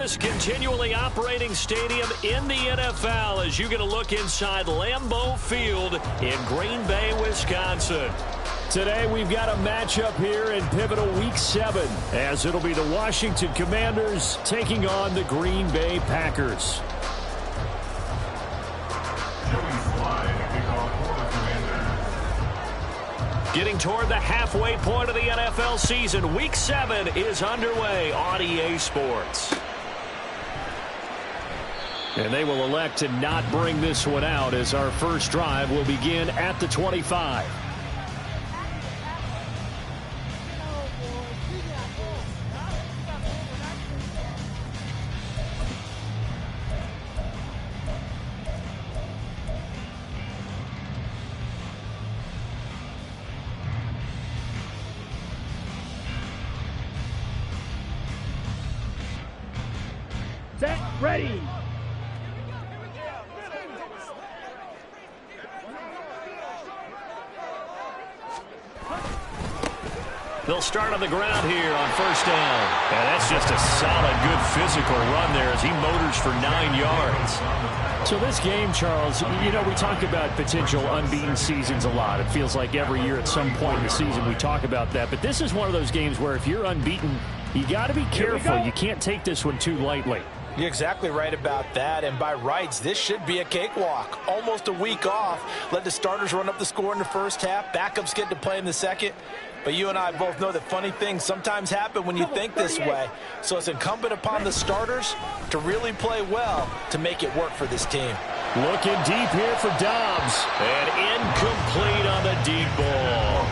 This continually operating stadium in the NFL as you get a look inside Lambeau Field in Green Bay, Wisconsin. Today we've got a matchup here in pivotal Week 7 as it'll be the Washington Commanders taking on the Green Bay Packers. Getting toward the halfway point of the NFL season, Week 7 is underway on EA Sports. And they will elect to not bring this one out as our first drive will begin at the 25. Set, ready. They'll start on the ground here on first down. And that's just a solid, good physical run there as he motors for 9 yards. So this game, Charles, you know, we talk about potential unbeaten seasons a lot. It feels like every year at some point in the season we talk about that. But this is one of those games where if you're unbeaten, you got to be careful. You can't take this one too lightly. You're exactly right about that, and by rights, this should be a cakewalk. Almost a week off. Let the starters run up the score in the first half. Backups get to play in the second. But you and I both know that funny things sometimes happen when you think this way. So it's incumbent upon the starters to really play well to make it work for this team. Looking deep here for Dobbs. And incomplete on the deep ball.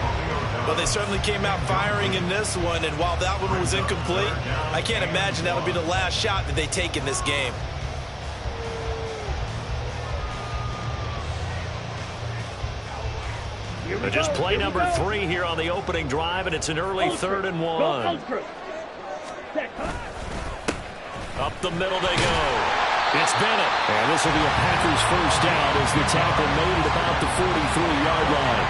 Well, they certainly came out firing in this one, and while that one was incomplete, I can't imagine that'll be the last shot that they take in this game. Just play number 3 here on the opening drive, and it's an early 3rd and 1. Up the middle they go. It's Bennett. And this will be a Packers first down as the tackle made it about the 43-yard line.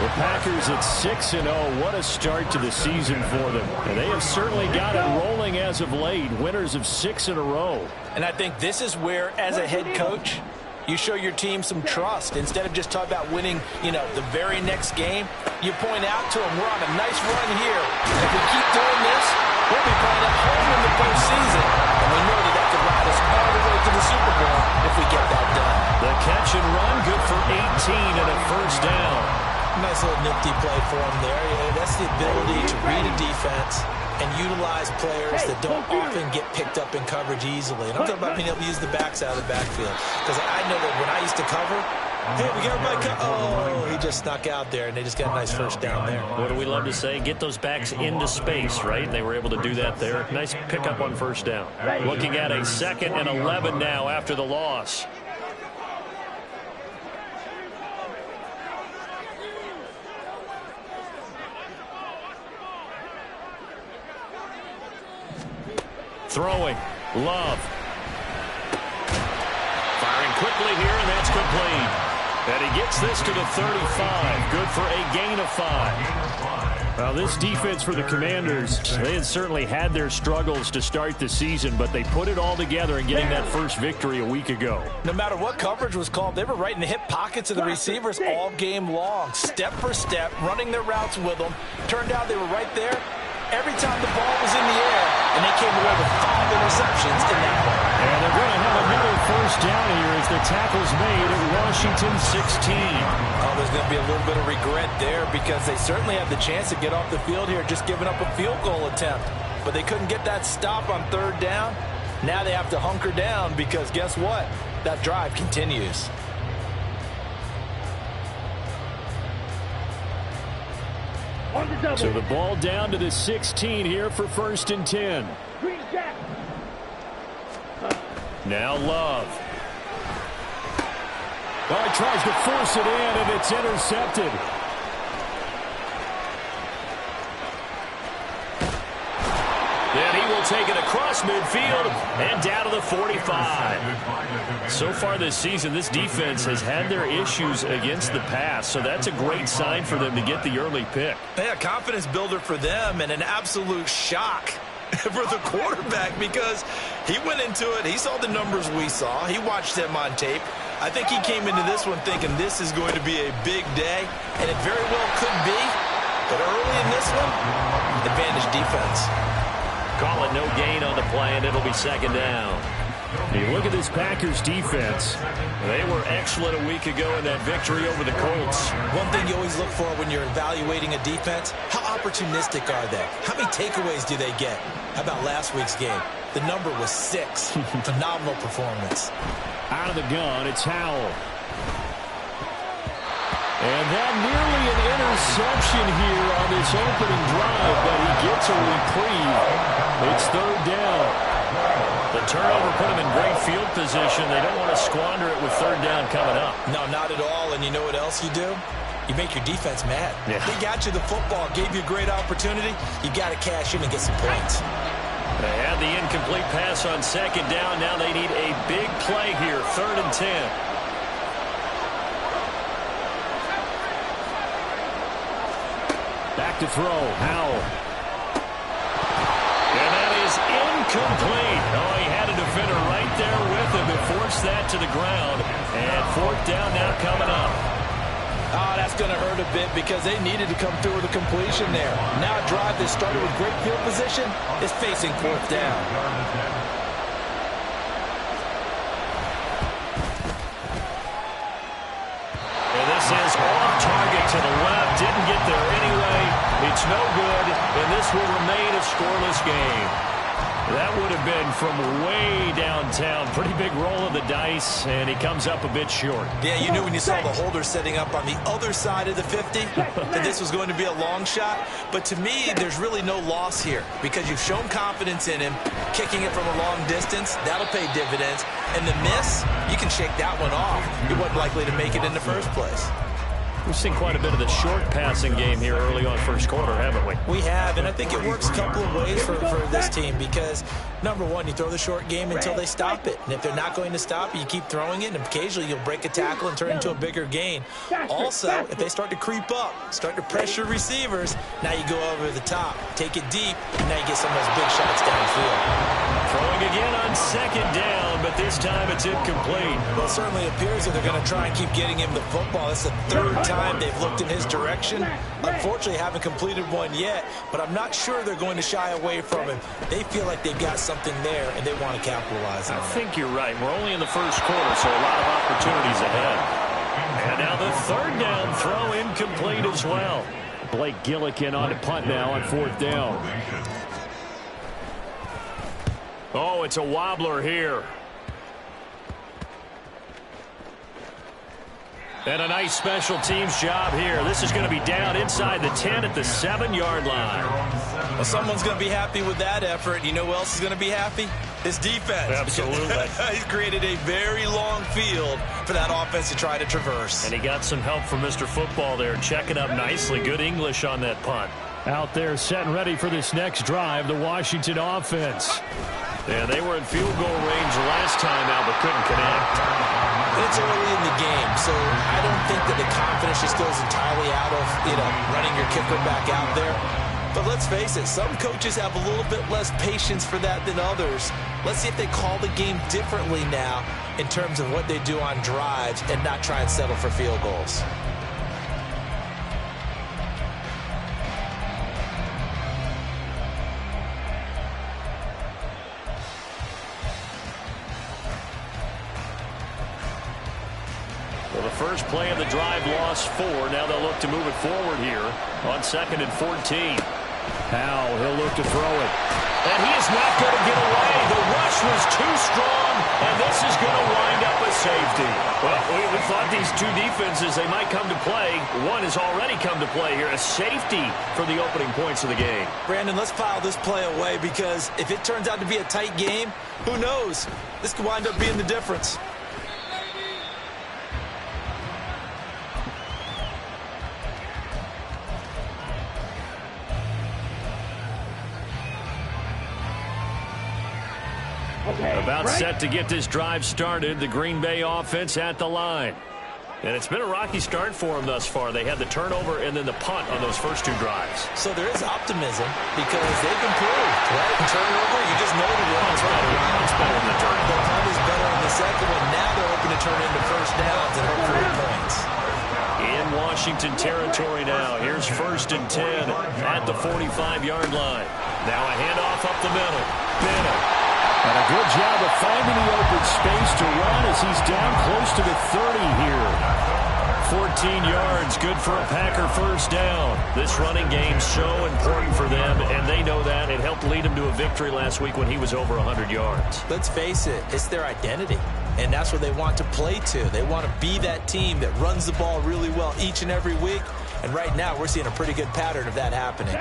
The Packers at 6-0. What a start to the season for them. And they have certainly got it rolling as of late. Winners of 6 in a row. And I think this is where, as a head coach, you show your team some trust. Instead of just talking about winning, the very next game, you point out to them, we're on a nice run here. And if we keep doing this, we'll be playing at home in the postseason. And we know that could ride us all the way to the Super Bowl if we get that done. The catch and run, good for 18 and a first down. Nice little nifty play for him there. That's the ability to read a defense and utilize players that don't often get picked up in coverage easily. And I'm talking about being able to use the backs out of the backfield. Because I know that when I used to cover, hey, we got everybody oh, he just snuck out there, and they just got a nice first down there. What do we love to say? Get those backs into space, right? They were able to do that there. Nice pickup on first down. Looking at a 2nd and 11 now after the loss. Throwing. Love. Firing quickly here, and that's complete. And he gets this to the 35. Good for a gain of 5. Well, this defense for the Commanders, they had certainly had their struggles to start the season, but they put it all together in getting that first victory a week ago. No matter what coverage was called, they were right in the hip pockets of the receivers all game long. Step for step, running their routes with them. Turned out they were right there every time the ball was in the air, and they came away with 5 interceptions in that one. And they're going to have another first down here as the tackle's made at Washington 16. Oh, there's going to be a little bit of regret there because they certainly had the chance to get off the field here, just giving up a field goal attempt. But they couldn't get that stop on 3rd down. Now they have to hunker down because guess what? That drive continues. So the ball down to the 16 here for 1st and 10. Now Love. Well, he tries to force it in, and it's intercepted. Then he will take it across midfield and down to the 45. So far this season, this defense has had their issues against the pass, so that's a great sign for them to get the early pick. Yeah, confidence builder for them and an absolute shock for the quarterback because he went into it. He saw the numbers we saw. He watched them on tape. I think he came into this one thinking this is going to be a big day, and it very well could be. But early in this one, advantage defense. Call it no gain on the play, and it'll be second down. You look at this Packers defense. They were excellent a week ago in that victory over the Colts. One thing you always look for when you're evaluating a defense, how opportunistic are they? How many takeaways do they get? How about last week's game? The number was 6. Phenomenal performance. Out of the gun, it's Howell. And that nearly an interception here on this opening drive, but he gets a reprieve. It's third down. The turnover put him in great field position. They don't want to squander it with third down coming up. No, not at all. And you know what else you do? You make your defense mad. Yeah. They got you the football, gave you a great opportunity. You got to cash in and get some points. They had the incomplete pass on second down. Now they need a big play here, 3rd and 10. Back to throw, Howell. And that is incomplete. Oh, he had a defender right there with him and forced that to the ground. And 4th down now coming up. Oh, that's going to hurt a bit because they needed to come through with a completion there. Now a drive that started with great field position is facing 4th down. And this is off target to the left. Didn't get there anyway. It's no good, and this will remain a scoreless game. That would have been from way downtown. Pretty big roll of the dice, and he comes up a bit short. Yeah, you knew when you saw the holder setting up on the other side of the 50 that this was going to be a long shot. But to me, there's really no loss here because you've shown confidence in him. Kicking it from a long distance, that'll pay dividends. And the miss, you can shake that one off. He wasn't likely to make it in the first place. We've seen quite a bit of the short passing game here early on first quarter, haven't we? We have, and I think it works a couple of ways for this team because, number one, you throw the short game until they stop it. And if they're not going to stop it, you keep throwing it, and occasionally you'll break a tackle and turn it into a bigger gain. Also, if they start to creep up, start to pressure receivers, now you go over the top, take it deep, and now you get some of those big shots downfield. Throwing again on second down, but this time it's incomplete. Well, it certainly appears that they're going to try and keep getting him the football. It's the 3rd time they've looked in his direction. Unfortunately, haven't completed one yet, but I'm not sure they're going to shy away from him. They feel like they've got something there, and they want to capitalize on it. I think you're right. We're only in the first quarter, so a lot of opportunities ahead. And now the 3rd down throw incomplete as well. Blake Gillikin on to punt now on 4th down. Oh, it's a wobbler here. And a nice special teams job here. This is going to be down inside the 10 at the 7-yard line. Well, someone's going to be happy with that effort. You know who else is going to be happy? His defense. Absolutely. He's created a very long field for that offense to try to traverse. And he got some help from Mr. Football there, checking up nicely. Good English on that punt. Out there set and ready for this next drive, the Washington offense. Yeah, they were in field goal range last time out, but couldn't connect. It's early in the game, so I don't think that the confidence just goes entirely out of, running your kicker back out there. But let's face it, some coaches have a little bit less patience for that than others. Let's see if they call the game differently now in terms of what they do on drives and not try and settle for field goals. Well, the first play of the drive lost 4. Now they'll look to move it forward here on 2nd and 14. Howell, he'll look to throw it. And he is not going to get away. The rush was too strong, and this is going to wind up a safety. Well, we thought these two defenses, they might come to play. One has already come to play here, a safety for the opening points of the game. Brandon, let's file this play away because if it turns out to be a tight game, who knows? This could wind up being the difference. About set to get this drive started. The Green Bay offense at the line. And it's been a rocky start for them thus far. They had the turnover and then the punt on those first 2 drives. So there is optimism because they've improved, right? Turnover, you just know the runs better. It's better than the turnover. The punt is better in the second one. Now they're hoping to turn into first downs and hope for points. In Washington territory now. Here's 1st and 10 at the 45-yard line. Now a handoff up the middle. Bennett. And a good job of finding the open space to run as he's down close to the 30 here. 14 yards, good for a Packer first down. This running game's so important for them, and they know that. It helped lead them to a victory last week when he was over 100 yards. Let's face it, it's their identity, and that's what they want to play to. They want to be that team that runs the ball really well each and every week, and right now we're seeing a pretty good pattern of that happening.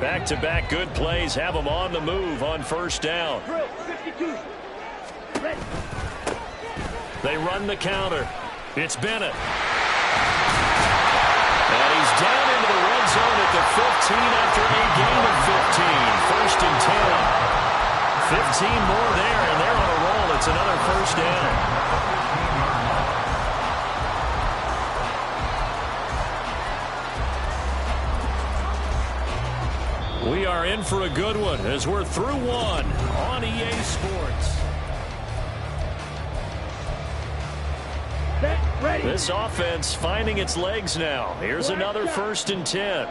Back-to-back good plays have them on the move on first down. They run the counter. It's Bennett. And he's down into the red zone at the 15 after a gain of 15. 1st and 10. 15 more there, and they're on a roll. It's another first down. We are in for a good one as we're through one on EA Sports. Ready. This offense finding its legs now. Here's another 1st and 10.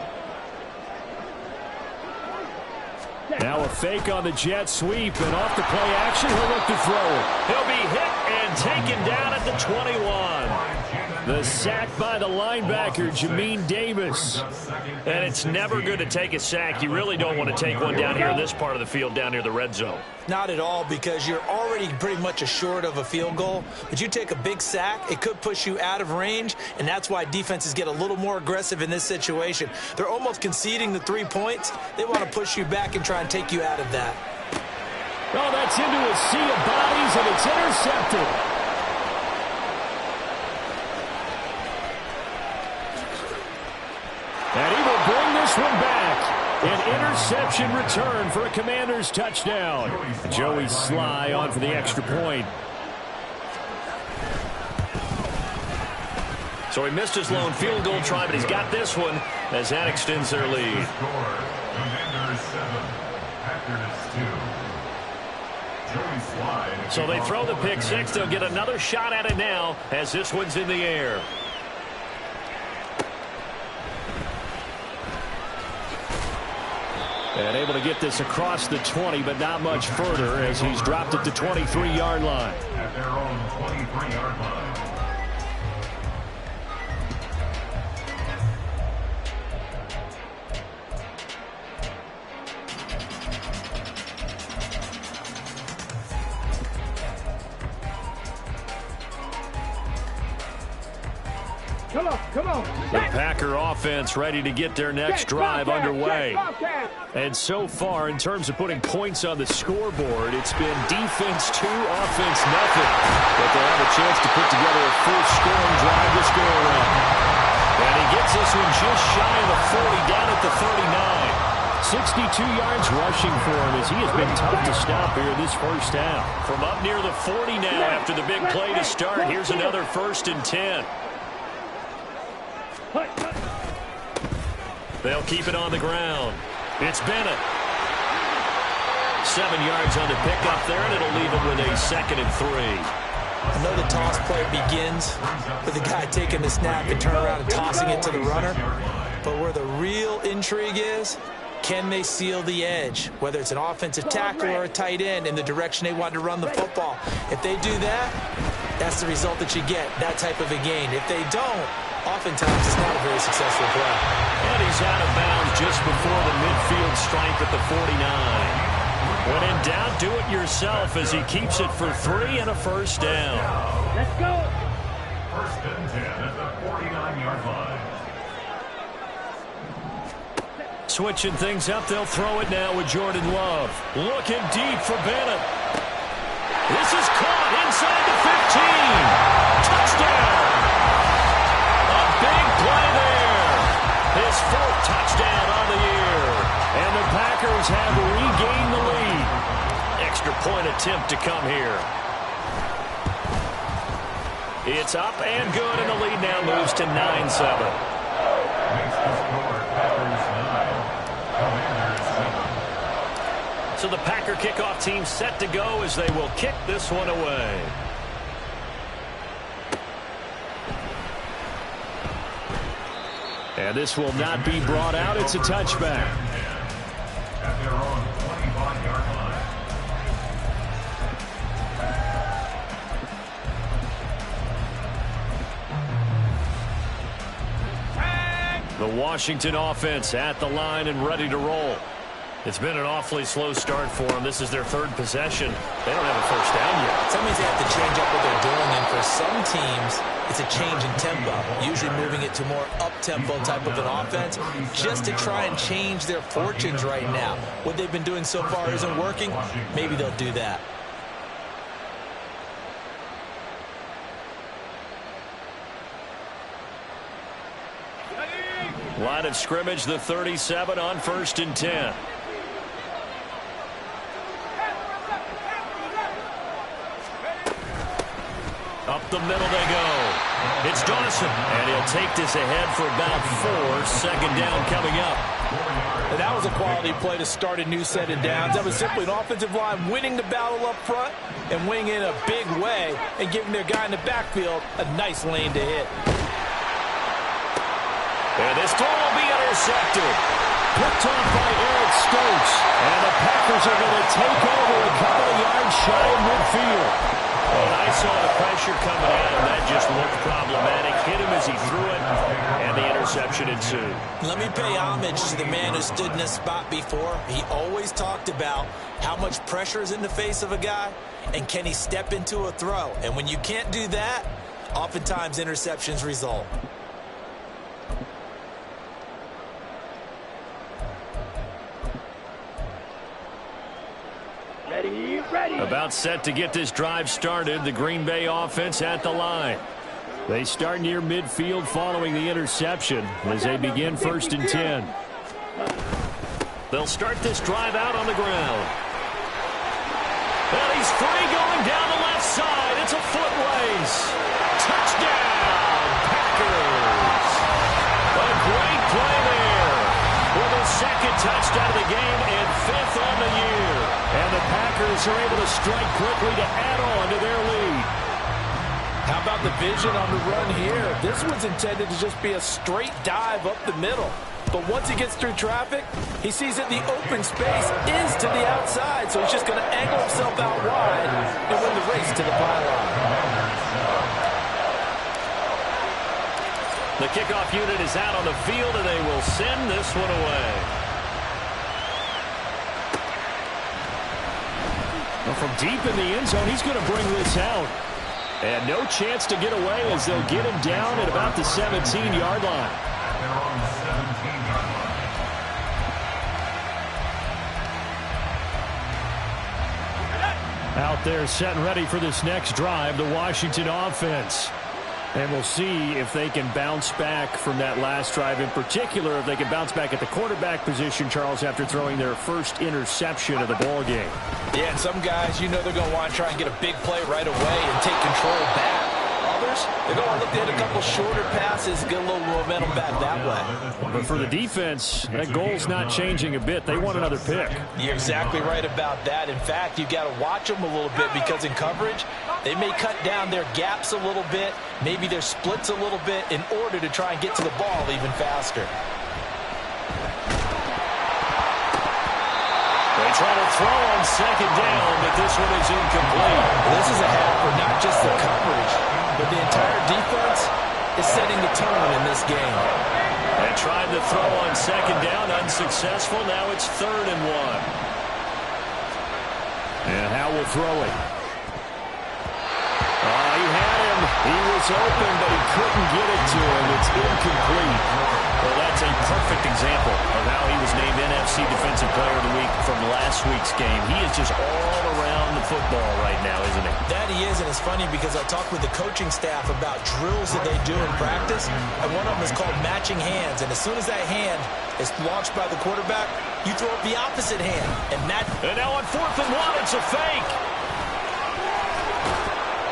Now a fake on the jet sweep, and off the play action, he'll look to throw it. He'll be hit and taken down at the 21. The sack by the linebacker, Jamin Davis. And it's never good to take a sack. You really don't want to take one down here in this part of the field, down near the red zone. Not at all, because you're already pretty much assured of a field goal. But you take a big sack, it could push you out of range, and that's why defenses get a little more aggressive in this situation. They're almost conceding the 3 points. They want to push you back and try and take you out of that. Oh, that's into a sea of bodies, and it's intercepted. And he will bring this one back. An interception return for a Commanders touchdown. Joey Sly on for the extra point. So he missed his lone field goal try, but he's got this one as that extends their lead. So they throw the pick six. They'll get another shot at it now as this one's in the air. And able to get this across the 20, but not much further as he's dropped at the 23-yard line. At their own 23-yard line. Come on. The Packer offense ready to get their next drive underway. And so far, in terms of putting points on the scoreboard, it's been defense 2, offense nothing. But they'll have a chance to put together a full scoring drive this go around. And he gets this one just shy of the 40, down at the 39. 62 yards rushing for him as he has been tough to stop here this first half. From up near the 40 now after the big play to start, here's another 1st and 10. They'll keep it on the ground. It's Bennett. 7 yards on the pickup there, and it'll leave him with a 2nd and 3. I know the toss play begins with the guy taking the snap and turn around and tossing it to the runner. But where the real intrigue is, can they seal the edge, whether it's an offensive tackle or a tight end, in the direction they want to run the football? If they do that, that's the result that you get, that type of a gain. If they don't, oftentimes it's not a very successful play. And he's out of bounds just before the midfield stripe at the 49. When in doubt, do it yourself as he keeps it for 3 and a first down. Let's go. 1st and 10 at the 49-yard line. Switching things up, they'll throw it now with Jordan Love. Looking deep for Bennett. This is caught inside the 15. Touchdown. A big play there. His 4th touchdown on the year. And the Packers have regained the lead. Extra point attempt to come here. It's up and good, and the lead now moves to 9-7. Makes the score Packers 9, Commanders 7. So the Packer kickoff team set to go as they will kick this one away. And this will not be brought out. It's a touchback. At their own 25-yard line. The Washington offense at the line and ready to roll. It's been an awfully slow start for them. This is their third possession. They don't have a first down yet. That means they have to change up what they're doing, and for some teams, it's a change in tempo, usually moving it to more up-tempo type of an offense just to try and change their fortunes right now. What they've been doing so far isn't working. Maybe they'll do that. Line of scrimmage, the 37 on 1st and 10. Up the middle they go. It's Dawson, and he'll take this ahead for about 4. Second down coming up. And that was a quality play to start a new set of downs. That was simply an offensive line winning the battle up front and winning in a big way and giving their guy in the backfield a nice lane to hit. And this throw will be intercepted. Picked off by Eric Stokes. And the Packers are going to take over a couple of yards shy of midfield. And I saw the pressure coming at him. That just looked problematic. Hit him as he threw it, and the interception ensued. Let me pay homage to the man who stood in this spot before. He always talked about how much pressure is in the face of a guy, and can he step into a throw. And when you can't do that, oftentimes interceptions result. Ready. About set to get this drive started. The Green Bay offense at the line. They start near midfield following the interception as they begin 1st and 10. They'll start this drive out on the ground. And he's free going down the left side. It's a foot race. Touchdown, Packers. A great play there. With a second touchdown of the game and 5th on the year. And the Packers are able to strike quickly to add on to their lead. How about the vision on the run here? This one's intended to just be a straight dive up the middle. But once he gets through traffic, he sees that the open space is to the outside. So he's just going to angle himself out wide and win the race to the pylon. The kickoff unit is out on the field, and they will send this one away. Well, from deep in the end zone, he's going to bring this out. And no chance to get away as they'll get him down at about the 17-yard line. They're on the 17-yard line. Out there set and ready for this next drive, the Washington offense. And we'll see if they can bounce back from that last drive. In particular, if they can bounce back at the quarterback position, Charles, after throwing their first interception of the ball game. Yeah, and some guys, you know they're going to want to try and get a big play right away and take control back. Others, they're going to look to hit a couple shorter passes, get a little momentum back that way. But for the defense, that goal's not changing a bit. They want another pick. You're exactly right about that. In fact, you've got to watch them a little bit because in coverage, they may cut down their gaps a little bit, maybe their splits a little bit in order to try and get to the ball even faster. They try to throw on second down, but this one is incomplete. This is a hat for not just the coverage, but the entire defense is setting the tone in this game. They tried to throw on second down, unsuccessful. Now it's 3rd and 1. And Howe will throw it. He had him. He was open, but he couldn't get it to him. It's incomplete. Well, that's a perfect example of how he was named NFC Defensive Player of the Week from last week's game. He is just all around the football right now, isn't he? That he is, and it's funny because I talked with the coaching staff about drills that they do in practice, and one of them is called matching hands. And as soon as that hand is launched by the quarterback, you throw up the opposite hand. And now on 4th and 1, it's a fake.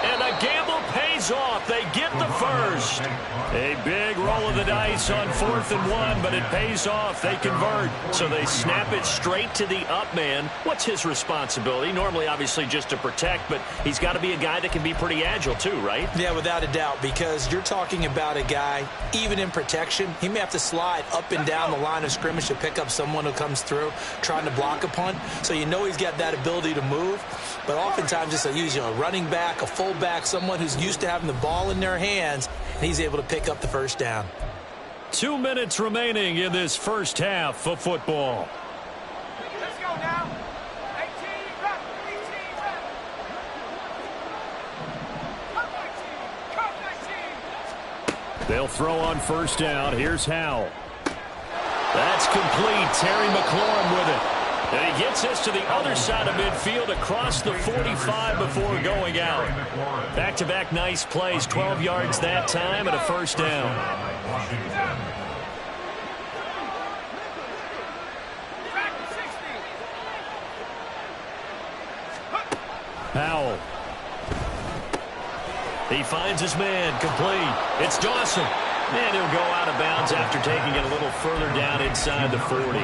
And the gamble pays pays off. They get the first. A big roll of the dice on 4th and 1, but it pays off. They convert. So they snap it straight to the up man. What's his responsibility? Normally, obviously, just to protect, but he's got to be a guy that can be pretty agile too, right? Yeah, without a doubt, because you're talking about a guy, even in protection, he may have to slide up and down the line of scrimmage to pick up someone who comes through trying to block a punt. So you know he's got that ability to move, but oftentimes it's usually a running back, a fullback, someone who's used to having the ball in their hands, and he's able to pick up the first down. 2 minutes remaining in this first half of football. Let's go now. 18, rep. 18, rep. Come 19. They'll throw on first down. Here's Howell. That's complete. Terry McLaurin with it. And he gets us to the other side of midfield across the 45 before going out. Back-to-back nice plays. 12 yards that time and a first down. Howell. He finds his man. Complete. It's Dawson. And he'll go out of bounds after taking it a little further down inside the 40.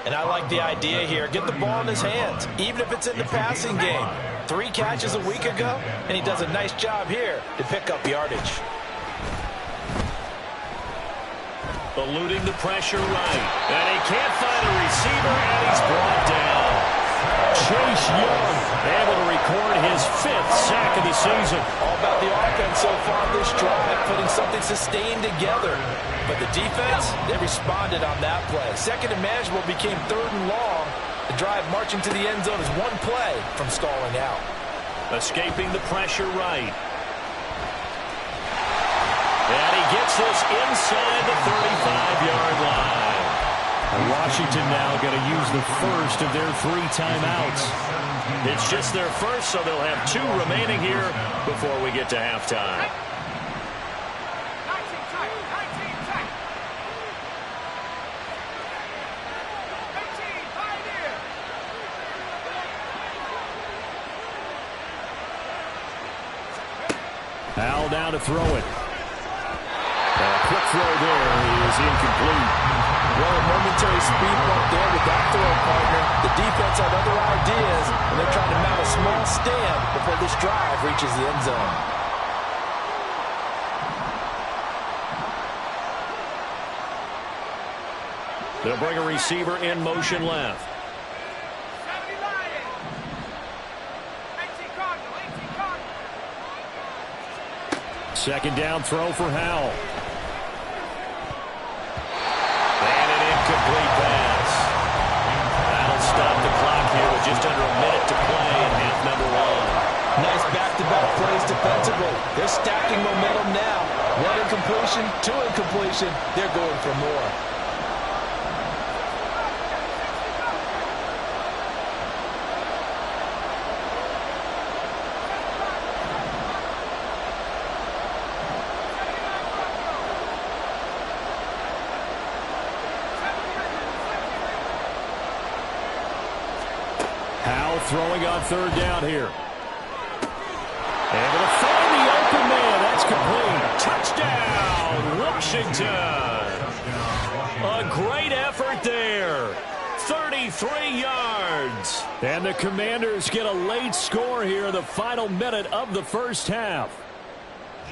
And I like the idea here. Get the ball in his hands, even if it's in the passing game. 3 catches a week ago, and he does a nice job here to pick up yardage. Eluding the pressure right. And he can't find a receiver, and he's brought down. Chase Young able to record his 5th sack of the season. All about the offense so far this drive, putting something sustained together. But the defense, they responded on that play. Second and manageable became 3rd and long. The drive marching to the end zone is 1 play from stalling out. Escaping the pressure right. And he gets this inside the 35-yard line. And Washington now going to use the first of their 3 timeouts. It's just their first, so they'll have 2 remaining here before we get to halftime. 19 tight. 19 tight. 18, pioneer. Howell down to throw it. A quick throw there is incomplete. Well, a momentary speed bump there with that throw, partner. The defense had other ideas, and they're trying to mount a small stand before this drive reaches the end zone. They'll bring a receiver in motion left. 70 Lion. 18 Cardinal. 18 Cardinal. Second down throw for Howell. And an incomplete pass. That'll stop the clock here with just under a minute to play in half number 1. Nice back-to-back plays defensively. They're stacking momentum now. 1 incompletion, 2 incompletion. They're going for more. Howell throwing on 3rd down here. Able to find the open man. That's complete. Touchdown, Washington. A great effort there. 33 yards. And the Commanders get a late score here in the final minute of the first half.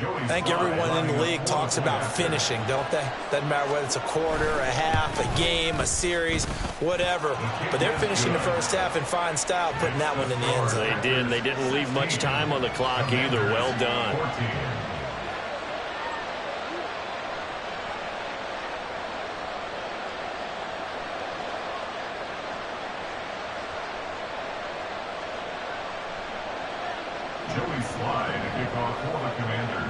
I think everyone in the league talks about finishing, don't they? Doesn't matter whether it's a quarter, a half, a game, a series, whatever. But they're finishing the first half in fine style, putting that one in the end zone. They did. They didn't leave much time on the clock either. Well done. Joey Slye to kick off for the Commanders.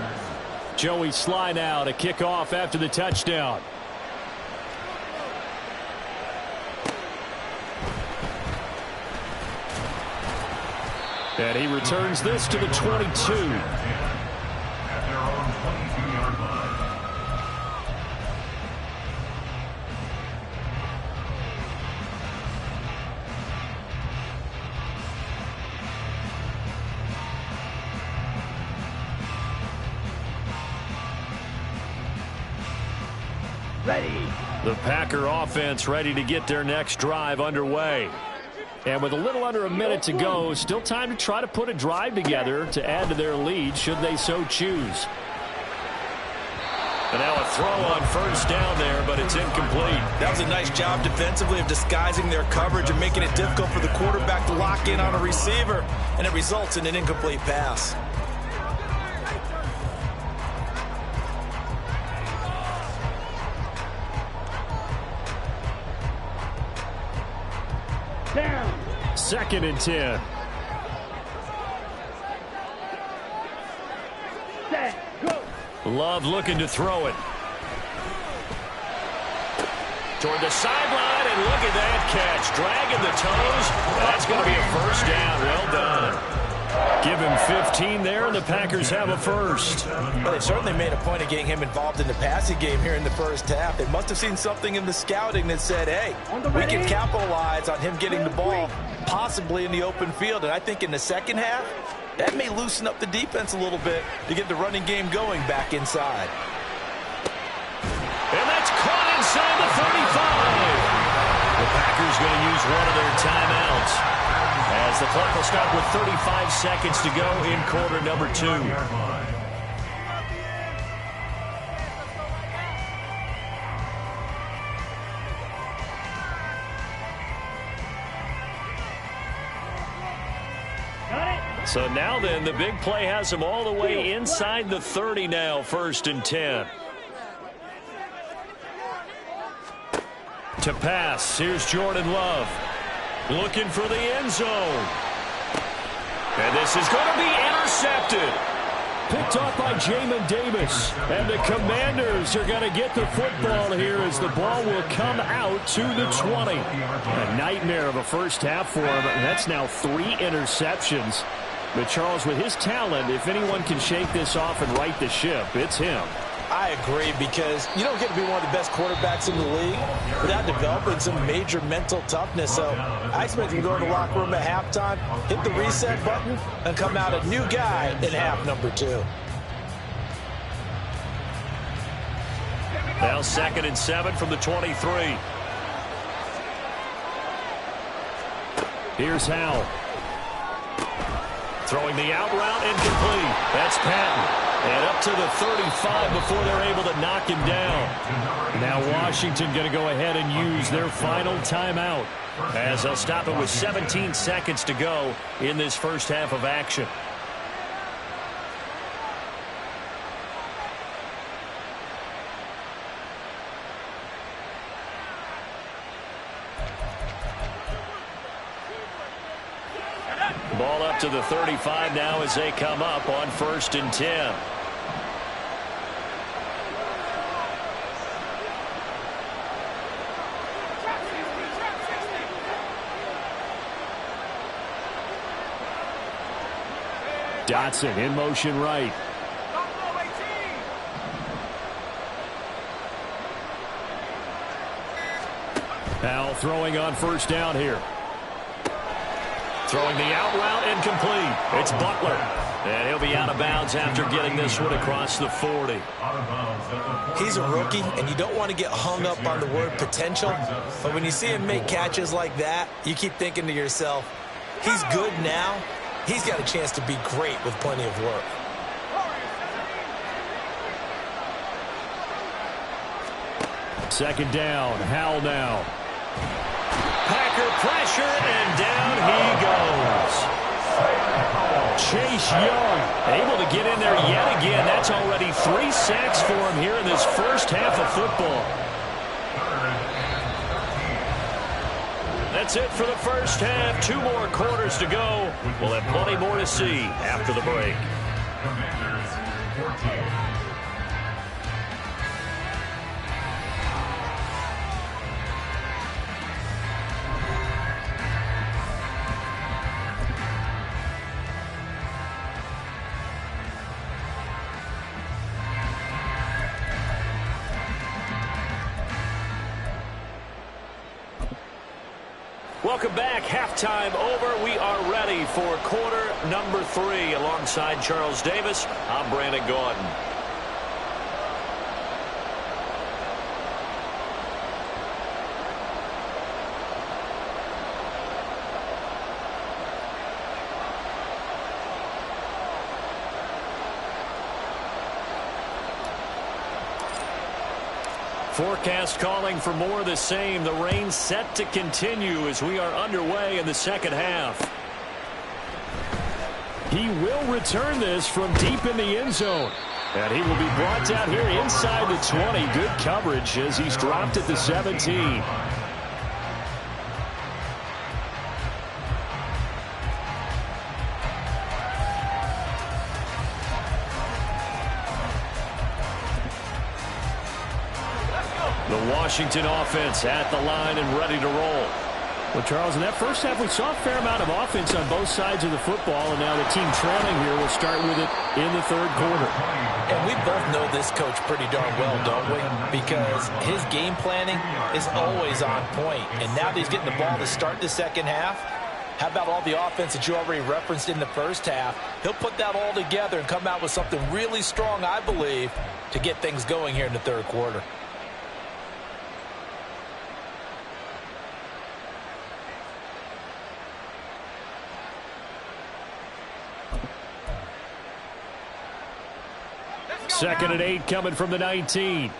Joey Slye now to kick off after the touchdown. And he returns this to the 22. At their own 22-yard line. The Packer offense ready to get their next drive underway. And with a little under a minute to go, still time to try to put a drive together to add to their lead should they so choose. And now a throw on first down there, but it's incomplete. That was a nice job defensively of disguising their coverage and making it difficult for the quarterback to lock in on a receiver, and it results in an incomplete pass. Down. 2nd and 10. Set, go. Love looking to throw it. Toward the sideline, and look at that catch. Dragging the toes. That's going to be a first down. Well done. Give him 15 there, and the Packers have a first. Well, they certainly made a point of getting him involved in the passing game here in the first half. They must have seen something in the scouting that said, hey, we can capitalize on him getting the ball, possibly in the open field. And I think in the second half, that may loosen up the defense a little bit to get the running game going back inside. And that's caught inside the 35. The Packers going to use one of their timeouts, as the clock will stop with 35 seconds to go in quarter number 2. So now then, the big play has them all the way inside the 30 now, 1st and 10. To pass, here's Jordan Love. Looking for the end zone. And this is going to be intercepted. Picked off by Jamin Davis. And the Commanders are going to get the football here as the ball will come out to the 20. A nightmare of a first half for him. And that's now 3 interceptions. But Charles, with his talent, if anyone can shake this off and right the ship, it's him. I agree, because you don't get to be one of the best quarterbacks in the league without developing some major mental toughness. So I expect him to go in the locker room at halftime, hit the reset button, and come out a new guy in half number 2. Now 2nd and 7 from the 23. Here's Howell. Throwing the out route, incomplete. That's Patton. And up to the 35 before they're able to knock him down. Now Washington going to go ahead and use their final timeout, as they'll stop it with 17 seconds to go in this first half of action. Ball up to the 35 now as they come up on 1st and 10. Dotson in motion right. Howell throwing on first down here. Throwing the out route, incomplete. It's Butler. And he'll be out of bounds after getting this one across the 40. He's a rookie, and you don't want to get hung up on the word potential. But when you see him make catches like that, you keep thinking to yourself, he's good now. He's got a chance to be great with plenty of work. Second down, Howell now. Packer pressure, and down he goes. Chase Young able to get in there yet again. That's already 3 sacks for him here in this first half of football. That's it for the first half. 2 more quarters to go. We'll have plenty more to see after the break. Commanders 14. Welcome back. Halftime over. We are ready for quarter number 3. Alongside Charles Davis, I'm Brandon Gaudin. Forecast calling for more of the same. The rain set to continue as we are underway in the second half. He will return this from deep in the end zone. And he will be brought down here inside the 20. Good coverage as he's dropped at the 17. The Washington offense at the line and ready to roll. Well, Charles, in that first half, we saw a fair amount of offense on both sides of the football, and now the team trailing here will start with it in the third quarter. And we both know this coach pretty darn well, don't we? Because his game planning is always on point. And now that he's getting the ball to start the second half, how about all the offense that you already referenced in the first half? He'll put that all together and come out with something really strong, I believe, to get things going here in the third quarter. Second and 8 coming from the 19.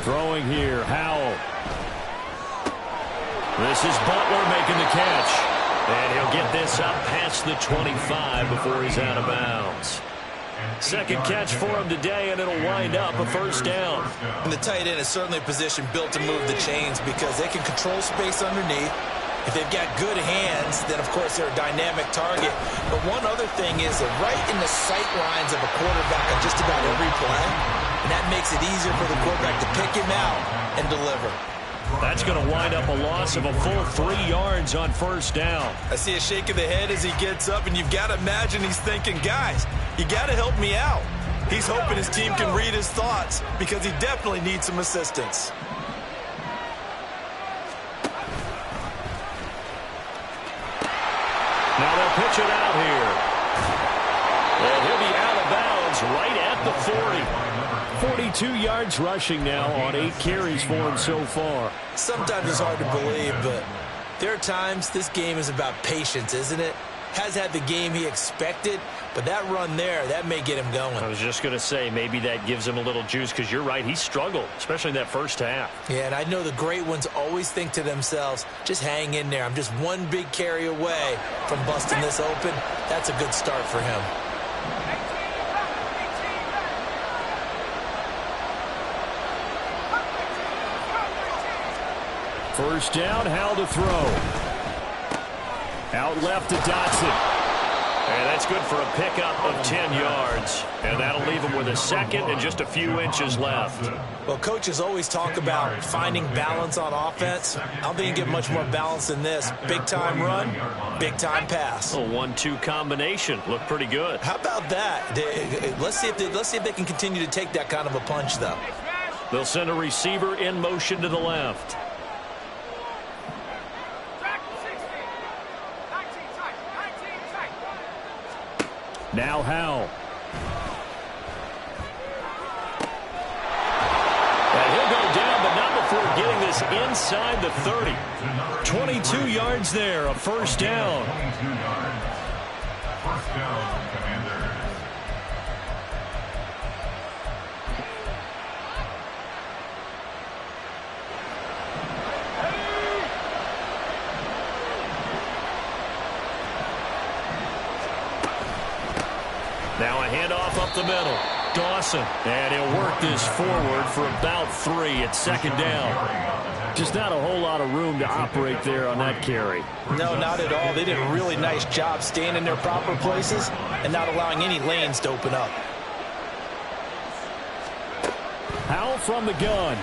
Throwing here, Howell. This is Butler making the catch. And he'll get this up past the 25 before he's out of bounds. Second catch for him today, and it'll wind up a first down. And the tight end is certainly a position built to move the chains because they can control space underneath. If they've got good hands, then, of course, they're a dynamic target. But one other thing is they're right in the sight lines of a quarterback on just about every play. And that makes it easier for the quarterback to pick him out and deliver. That's going to wind up a loss of a full 3 yards on first down. I see a shake of the head as he gets up, and you've got to imagine he's thinking, guys, you got to help me out. He's hoping his team can read his thoughts because he definitely needs some assistance. Now they'll pitch it out here. And he'll be out of bounds right at the 40. 42 yards rushing now on 8 carries for him so far. Sometimes it's hard to believe, but there are times this game is about patience, isn't it? Has had the game he expected, but that run there, that may get him going. I was just going to say, maybe that gives him a little juice because you're right, he struggled, especially in that first half. Yeah, and I know the great ones always think to themselves, just hang in there. I'm just one big carry away from busting this open. That's a good start for him. First down, Howell to throw. Out left to Dotson. And that's good for a pickup of 10 yards. And that'll leave him with a second and just a few inches left. Well, coaches always talk about finding balance on offense. I don't think you get much more balance than this. Big-time run, big-time pass. A 1-2 combination. Looked pretty good. How about that? Let's see if they can continue to take that kind of a punch, though. They'll send a receiver in motion to the left. Now Howell. And he'll go down, but not before getting this inside the 30. 22 yards there, a first down. 22 yards. First down, Commanders. Now a handoff up the middle. Dawson. And he'll work this forward for about 3 at second down. Just not a whole lot of room to operate there on that carry. No, not at all. They did a really nice job staying in their proper places and not allowing any lanes to open up. Howell from the gun.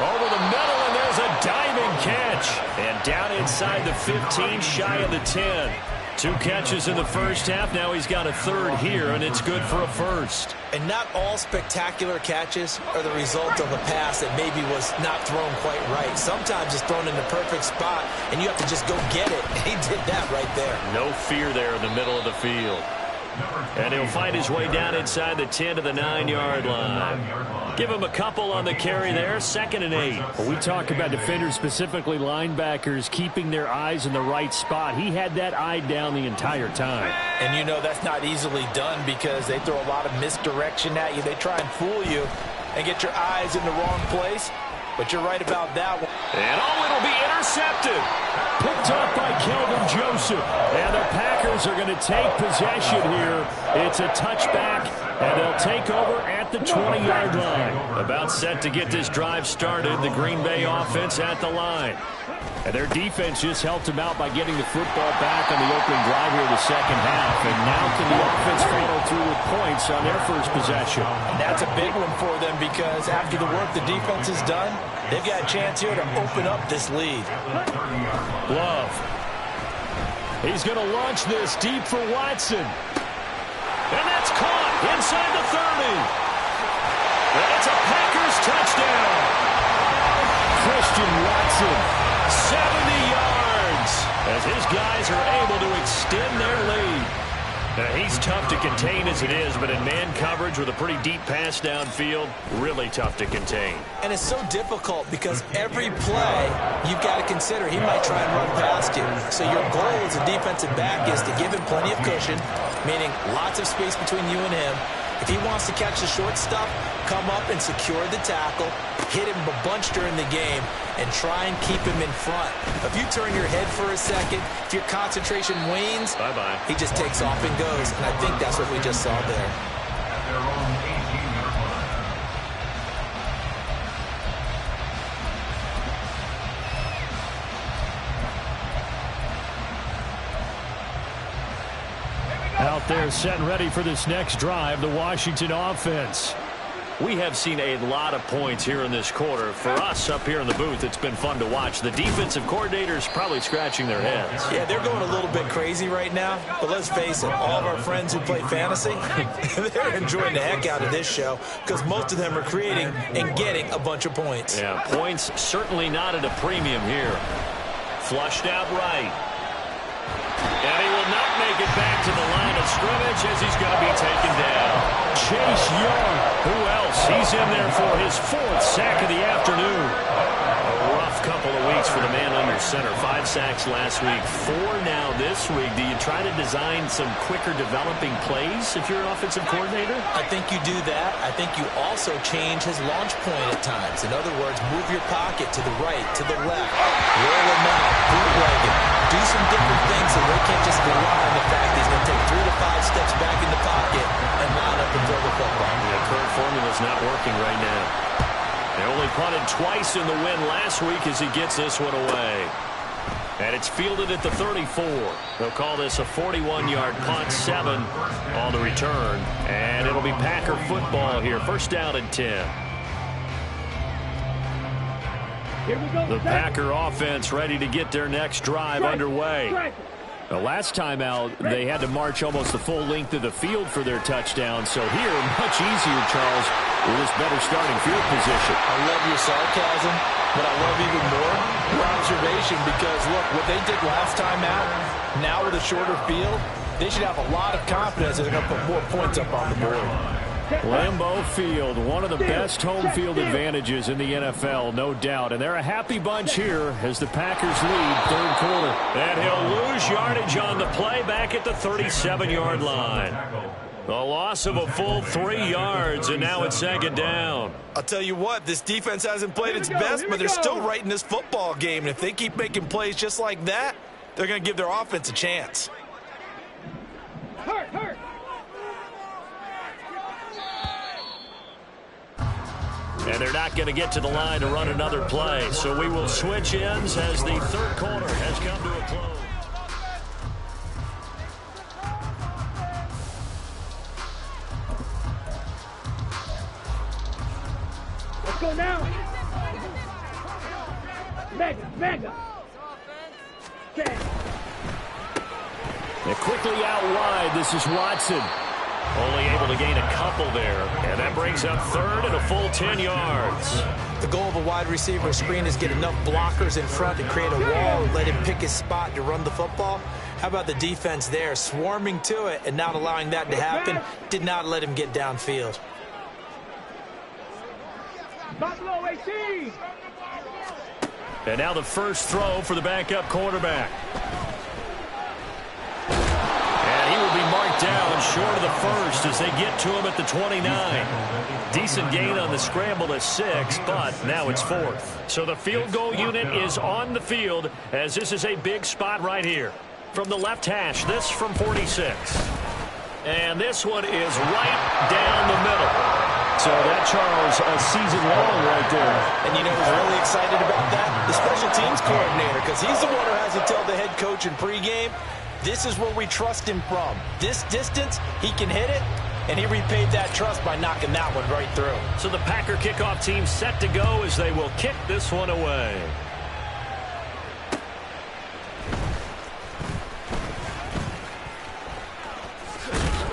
Over the middle, and there's a diving catch. And down inside the 15, shy of the 10. 2 catches in the first half. Now he's got a third here, and it's good for a first. And not all spectacular catches are the result of a pass that maybe was not thrown quite right. Sometimes it's thrown in the perfect spot, and you have to just go get it. He did that right there. No fear there in the middle of the field. And he'll find his way down inside the 10 to the 9-yard line. Give him a couple on the carry there, 2nd and 8. Well, we talk about defenders, specifically linebackers, keeping their eyes in the right spot. He had that eye down the entire time. And you know that's not easily done because they throw a lot of misdirection at you. They try and fool you and get your eyes in the wrong place. But you're right about that one. And it'll be intercepted. Picked up by Kelvin Joseph. And the Packers are going to take possession here. It's a touchback, and they'll take over at the 20-yard line. About set to get this drive started, the Green Bay offense at the line. And their defense just helped them out by getting the football back on the opening drive here in the second half. And now can the offense follow through with points on their first possession? And that's a big one for them because after the work the defense has done, they've got a chance here to open up this lead. Love. He's going to launch this deep for Watson. And that's caught inside the 30. And it's a Packers touchdown. Christian Watson. 70 yards as his guys are able to extend their lead. Now, he's tough to contain as it is, but in man coverage with a pretty deep pass downfield, really tough to contain. And it's so difficult because every play you've got to consider he might try and run past you. So your goal as a defensive back is to give him plenty of cushion, meaning lots of space between you and him. If he wants to catch the short stuff, come up and secure the tackle, hit him a bunch during the game, and try and keep him in front. If you turn your head for a second, if your concentration wanes, bye-bye. He just takes off and goes. And I think that's what we just saw there. At their own 18-yard line. Out there set and ready for this next drive, the Washington offense. We have seen a lot of points here in this quarter. For us up here in the booth, it's been fun to watch. The defensive coordinators probably scratching their heads. Yeah, they're going a little bit crazy right now. But let's face it, all of our friends who play fantasy, they're enjoying the heck out of this show because most of them are creating and getting a bunch of points. Yeah, points certainly not at a premium here. Flushed out right. And he will not make it back to the line of scrimmage as he's going to be taken down. Chase Young. Who else? He's in there for his 4th sack of the afternoon. A rough couple of weeks for the man under center. 5 sacks last week, 4 now this week. Do you try to design some quicker developing plays if you're an offensive coordinator? I think you do that. I think you also change his launch point at times. In other words, move your pocket to the right, to the left. Roll him out, bootleg it. Do some different things so they can't just rely on the fact that he's going to take 3 to 5 steps back in the pocket and line up and throw the football. The current formula's not working right now. They only punted twice in the win last week as he gets this one away. And it's fielded at the 34. They'll call this a 41-yard punt, 7 on the return. And it'll be Packer football here. 1st down and 10. The Packer offense ready to get their next drive underway. The last time out, they had to march almost the full length of the field for their touchdown. So here, much easier, Charles, with this better starting field position. I love your sarcasm, but I love even more your observation because, look, what they did last time out, now with a shorter field, they should have a lot of confidence that they're going to put more points up on the board. Lambeau Field, one of the best home field advantages in the NFL, no doubt. And they're a happy bunch here as the Packers lead 3rd quarter. And he'll lose yardage on the play back at the 37-yard line. A loss of a full 3 yards, and now it's 2nd down. I'll tell you what, this defense hasn't played its best, but they're still right in this football game. And if they keep making plays just like that, they're going to give their offense a chance. Hurt. And they're not going to get to the line to run another play. So we will switch ends as the 3rd quarter has come to a close. Let's go now. Mega. They're quickly out wide. This is Watson. Only able to gain a couple there. And that brings up 3rd and a full 10 yards. The goal of a wide receiver screen is get enough blockers in front to create a wall and let him pick his spot to run the football. How about the defense there, swarming to it and not allowing that to happen? Did not let him get downfield. Buffalo 18. And now the first throw for the backup quarterback. And he will be marked down short of the first as they get to him at the 29. Decent gain on the scramble to 6, but now it's 4th. So the field goal unit is on the field as this is a big spot right here. From the left hash, this from 46. And this one is right down the middle. So that, Charles, a season long right there. And you know who's really excited about that? The special teams coordinator, because he's the one who has to tell the head coach in pregame, this is where we trust him from. This distance, he can hit it, and he repaid that trust by knocking that one right through. So the Packer kickoff team set to go as they will kick this one away.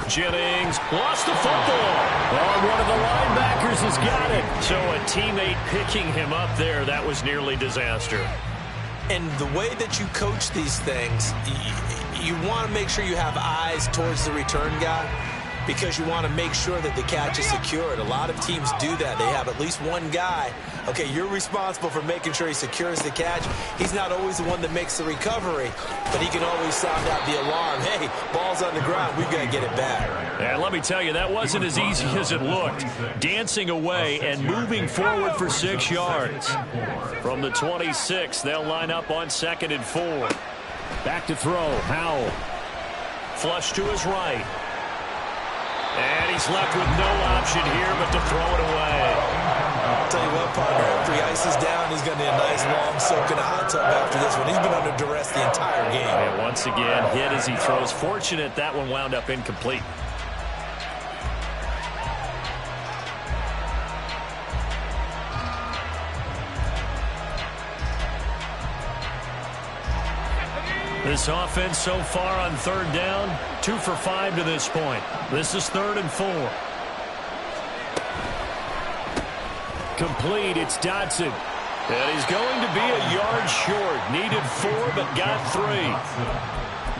Jennings lost the football. Oh, one of the linebackers has got it. So a teammate picking him up there, that was nearly disaster. And the way that you coach these things, you want to make sure you have eyes towards the return guy because you want to make sure that the catch is secured. A lot of teams do that. They have at least one guy. Okay, you're responsible for making sure he secures the catch. He's not always the one that makes the recovery, but he can always sound out the alarm. Hey, ball's on the ground. We've got to get it back. And let me tell you, that wasn't as easy as it looked. Dancing away and moving forward for 6 yards. From the 26, they'll line up on 2nd and 4. Back to throw, Howell. Flush to his right. And he's left with no option here but to throw it away. I'll tell you what, partner, after he ices down, he's going to need a nice long soak in a hot tub after this one. He's been under duress the entire game. And once again, hit as he throws. Fortunate that one wound up incomplete. This offense so far on 3rd down, 2 for 5 to this point. This is 3rd and 4. Complete, it's Dotson. And he's going to be a yard short. Needed 4, but got 3.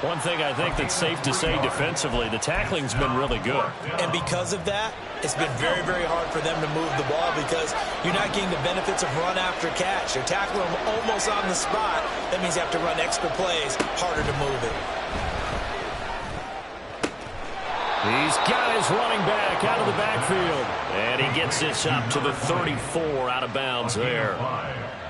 One thing I think that's safe to say defensively, the tackling's been really good. And because of that, it's been very, very hard for them to move the ball because you're not getting the benefits of run after catch. You're tackling them almost on the spot. That means you have to run extra plays, harder to move it. He's got his running back out of the backfield. And he gets this up to the 34 out of bounds there.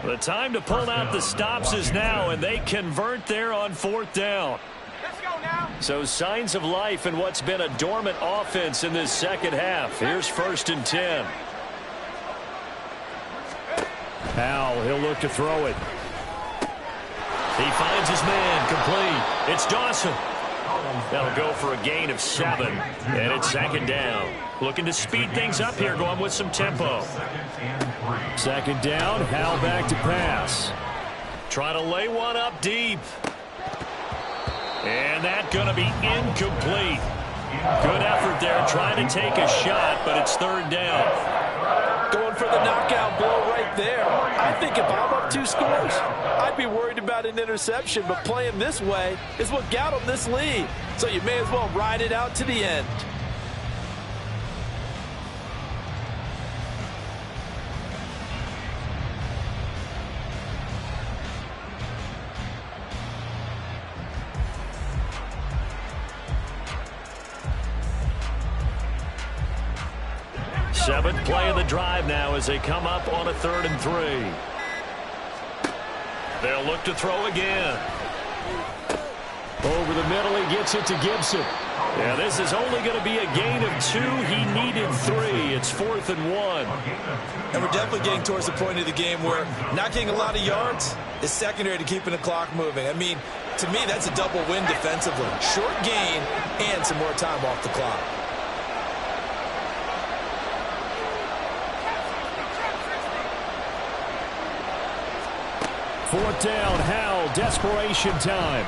The time to pull out the stops is now, and they convert there on 4th down. Let's go now. So signs of life in what's been a dormant offense in this second half. Here's 1st and 10. Howell, he'll look to throw it. He finds his man, complete. It's Dawson. That'll go for a gain of 7, and it's 2nd down. Looking to speed things up here, going with some tempo. 2nd down, Howell back to pass. Trying to lay one up deep. And that's going to be incomplete. Good effort there, trying to take a shot, but it's 3rd down. Going for the knockout blow right there. I think if I'm up 2 scores, I'd be worried about an interception, but playing this way is what got them this lead. So you may as well ride it out to the end. Seventh play of the drive now as they come up on a 3rd and 3. They'll look to throw again. Over the middle, he gets it to Gibson. Yeah, this is only going to be a gain of 2. He needed 3. It's 4th and 1. And we're definitely getting towards the point of the game where not getting a lot of yards is secondary to keeping the clock moving. I mean, to me, that's a double win defensively. Short gain and some more time off the clock. Fourth down, Howell, desperation time.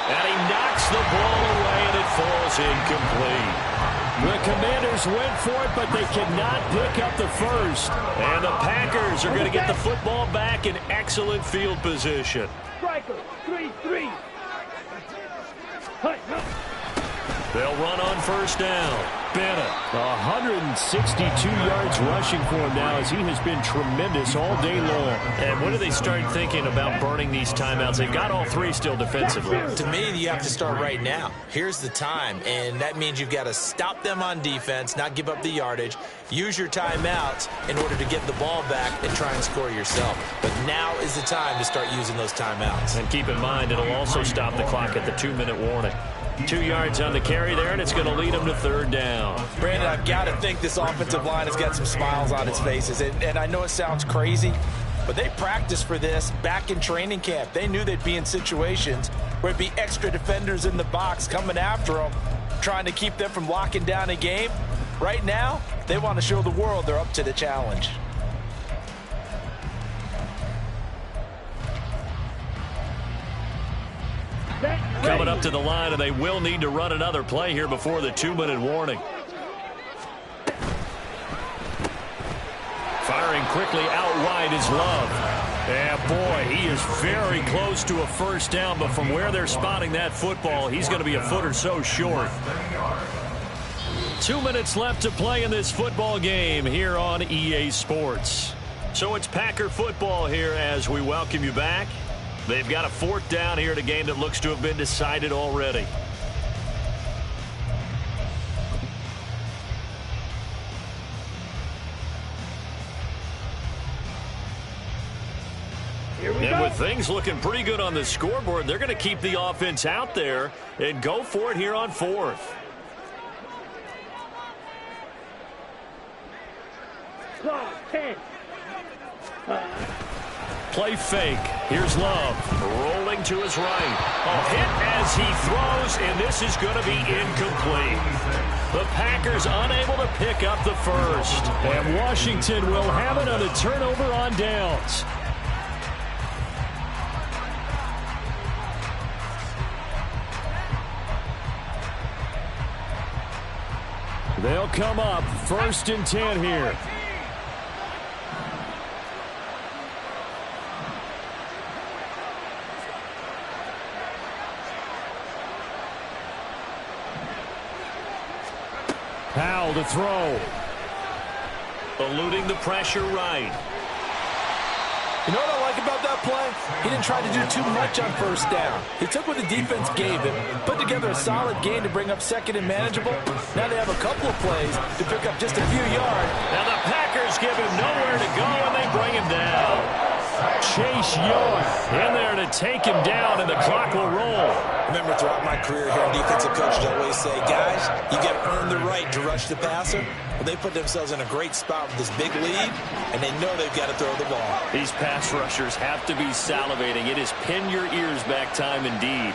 And he knocks the ball away, and it falls incomplete. The Commanders went for it, but they cannot pick up the first. And the Packers are going to get the football back in excellent field position. Striker, 3-3. They'll run on first down. Bennett. 162 yards rushing for him now as he has been tremendous all day long. And when do they start thinking about burning these timeouts? They've got all three still defensively. To me, you have to start right now. Here's the time, and that means you've got to stop them on defense, not give up the yardage, use your timeouts in order to get the ball back and try and score yourself. But now is the time to start using those timeouts. And keep in mind, it'll also stop the clock at the 2-minute warning. 2 yards on the carry there, and it's going to lead them to third down. Brandon, I've got to think this offensive line has got some smiles on its faces. And I know it sounds crazy, but they practiced for this back in training camp. They knew they'd be in situations where it'd be extra defenders in the box coming after them, trying to keep them from locking down a game. Right now, they want to show the world they're up to the challenge. Coming up to the line, and they will need to run another play here before the 2-minute warning. Firing quickly out wide is Love. And boy, he is very close to a first down, but from where they're spotting that football, he's going to be a foot or so short. 2 minutes left to play in this football game here on EA Sports. So it's Packer football here as we welcome you back. They've got a fourth down here in a game that looks to have been decided already. And with things looking pretty good on the scoreboard, they're going to keep the offense out there and go for it here on fourth. Play fake. Here's Love. Rolling to his right. A hit as he throws, and this is going to be incomplete. The Packers unable to pick up the first. And Washington will have it on a turnover on downs. They'll come up 1st and 10 here. Powell to throw. Eluding the pressure right. You know what I like about that play? He didn't try to do too much on first down. He took what the defense gave him, put together a solid game to bring up second and manageable. Now they have a couple of plays to pick up just a few yards. Now the Packers give him nowhere to go, and they bring him down. Chase Young in there to take him down, and the clock will roll. Remember, throughout my career here, defensive coaches always say, guys, you got to earn the right to rush the passer. Well, they put themselves in a great spot with this big lead, and they know they've got to throw the ball. These pass rushers have to be salivating. It is pin your ears back time indeed.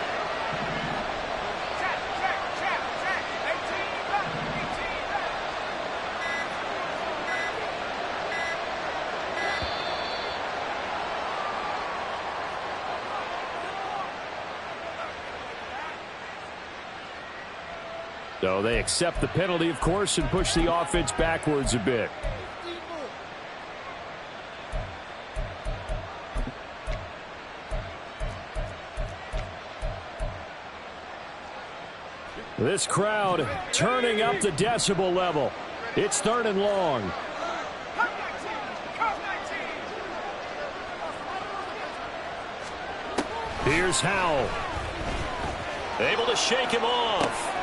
So they accept the penalty, of course, and push the offense backwards a bit. This crowd turning up the decibel level. It's 3rd and long. Here's Howell. Able to shake him off.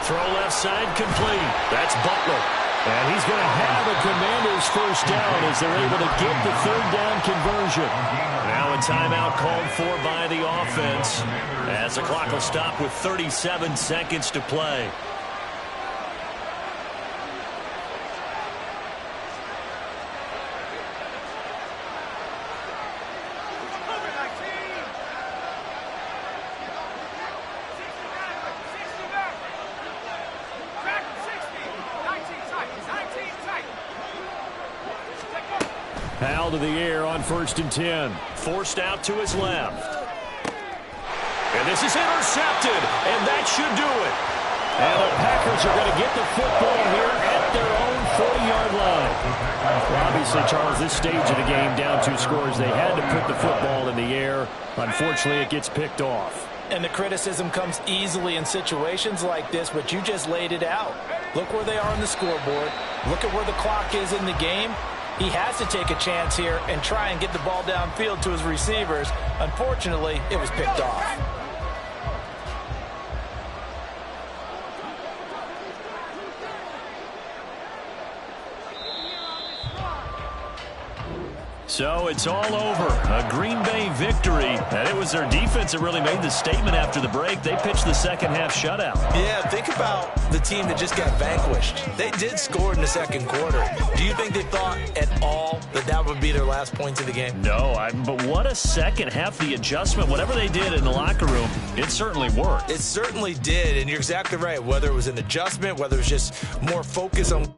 Throw left side complete. That's Butler. And he's going to have a Commanders first down as they're able to get the 3rd down conversion. Now a timeout called for by the offense as the clock will stop with 37 seconds to play. Powell to the air on 1st and 10. Forced out to his left. And this is intercepted, and that should do it. And the Packers are going to get the football here at their own 40-yard line. Well, obviously, Charles, this stage of the game, down 2 scores, they had to put the football in the air. Unfortunately, it gets picked off. And the criticism comes easily in situations like this, but you just laid it out. Look where they are on the scoreboard. Look at where the clock is in the game. He has to take a chance here and try and get the ball downfield to his receivers. Unfortunately, it was picked off. So it's all over. A Green Bay victory. And it was their defense that really made the statement after the break. They pitched the second half shutout. Yeah, think about the team that just got vanquished. They did score in the second quarter. Do you think they thought at all that that would be their last points of the game? No, but what a second half. The adjustment, whatever they did in the locker room, it certainly worked. It certainly did, and you're exactly right. Whether it was an adjustment, whether it was just more focus on